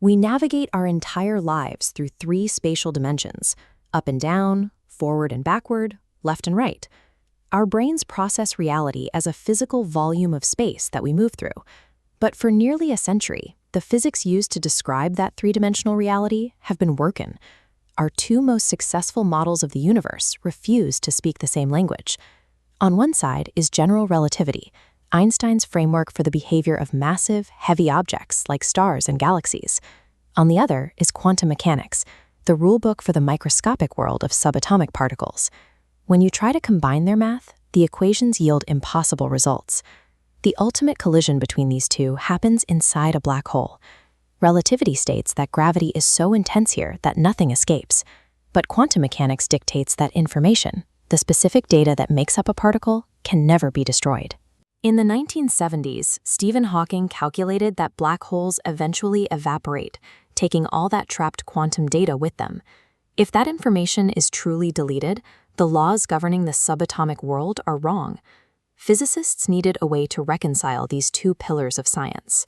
We navigate our entire lives through three spatial dimensions: up and down, forward and backward, left and right. Our brains process reality as a physical volume of space that we move through. But for nearly a century, the physics used to describe that three-dimensional reality have been working. Our two most successful models of the universe refuse to speak the same language. On one side is general relativity, Einstein's framework for the behavior of massive, heavy objects like stars and galaxies. On the other is quantum mechanics, the rulebook for the microscopic world of subatomic particles. When you try to combine their math, the equations yield impossible results. The ultimate collision between these two happens inside a black hole. Relativity states that gravity is so intense here that nothing escapes. But quantum mechanics dictates that information, the specific data that makes up a particle, can never be destroyed. In the 1970s, Stephen Hawking calculated that black holes eventually evaporate, taking all that trapped quantum data with them. If that information is truly deleted, the laws governing the subatomic world are wrong. Physicists needed a way to reconcile these two pillars of science.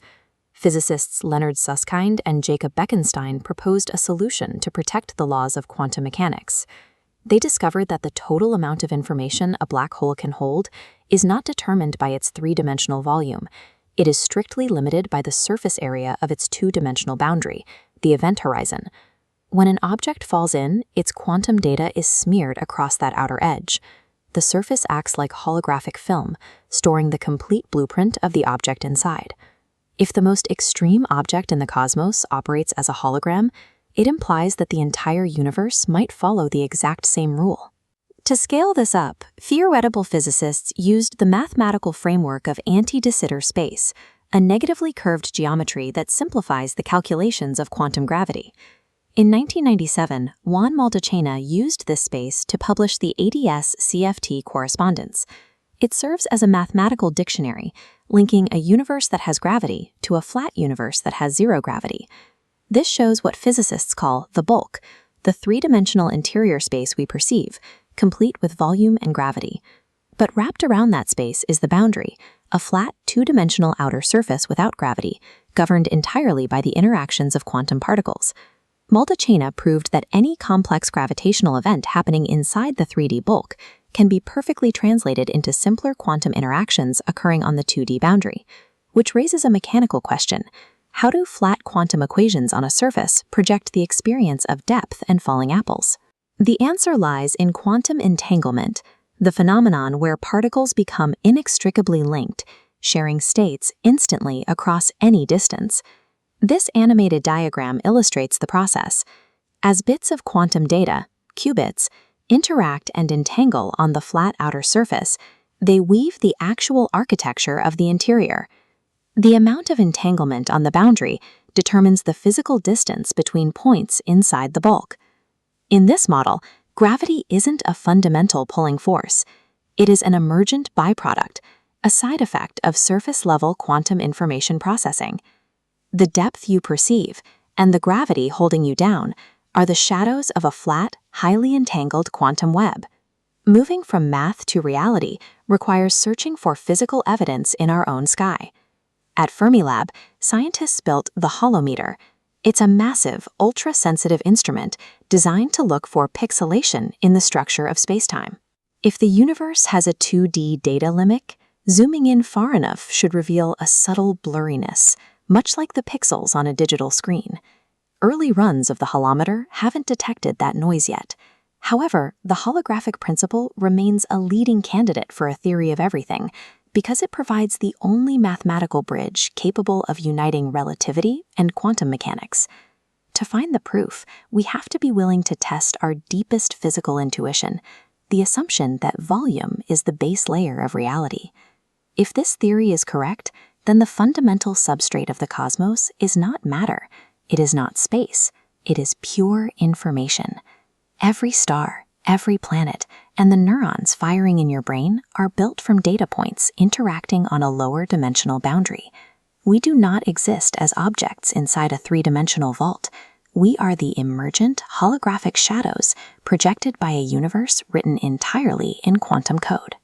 Physicists Leonard Susskind and Jacob Bekenstein proposed a solution to protect the laws of quantum mechanics. They discovered that the total amount of information a black hole can hold is not determined by its three-dimensional volume. It is strictly limited by the surface area of its two-dimensional boundary, the event horizon. When an object falls in, its quantum data is smeared across that outer edge. The surface acts like holographic film, storing the complete blueprint of the object inside. If the most extreme object in the cosmos operates as a hologram, it implies that the entire universe might follow the exact same rule. To scale this up, theoretical physicists used the mathematical framework of anti-de Sitter space, a negatively curved geometry that simplifies the calculations of quantum gravity. In 1997, Juan Maldacena used this space to publish the ADS-CFT correspondence. It serves as a mathematical dictionary, linking a universe that has gravity to a flat universe that has zero gravity. This shows what physicists call the bulk, the three-dimensional interior space we perceive, complete with volume and gravity. But wrapped around that space is the boundary, a flat, two-dimensional outer surface without gravity, governed entirely by the interactions of quantum particles. Maldacena proved that any complex gravitational event happening inside the 3D bulk can be perfectly translated into simpler quantum interactions occurring on the 2D boundary, which raises a mechanical question. How do flat quantum equations on a surface project the experience of depth and falling apples? The answer lies in quantum entanglement, the phenomenon where particles become inextricably linked, sharing states instantly across any distance. This animated diagram illustrates the process. As bits of quantum data, qubits, interact and entangle on the flat outer surface, they weave the actual architecture of the interior. The amount of entanglement on the boundary determines the physical distance between points inside the bulk. In this model, gravity isn't a fundamental pulling force. It is an emergent byproduct, a side effect of surface-level quantum information processing. The depth you perceive and the gravity holding you down are the shadows of a flat, highly entangled quantum web. Moving from math to reality requires searching for physical evidence in our own sky. At Fermilab, scientists built the holometer. It's a massive, ultra-sensitive instrument designed to look for pixelation in the structure of spacetime. If the universe has a 2D data limit, zooming in far enough should reveal a subtle blurriness, much like the pixels on a digital screen. Early runs of the holometer haven't detected that noise yet. However, the holographic principle remains a leading candidate for a theory of everything because it provides the only mathematical bridge capable of uniting relativity and quantum mechanics. To find the proof, we have to be willing to test our deepest physical intuition, the assumption that volume is the base layer of reality. If this theory is correct, then the fundamental substrate of the cosmos is not matter, it is not space, it is pure information. Every star, every planet, and the neurons firing in your brain are built from data points interacting on a lower dimensional boundary. We do not exist as objects inside a three-dimensional vault. We are the emergent holographic shadows projected by a universe written entirely in quantum code.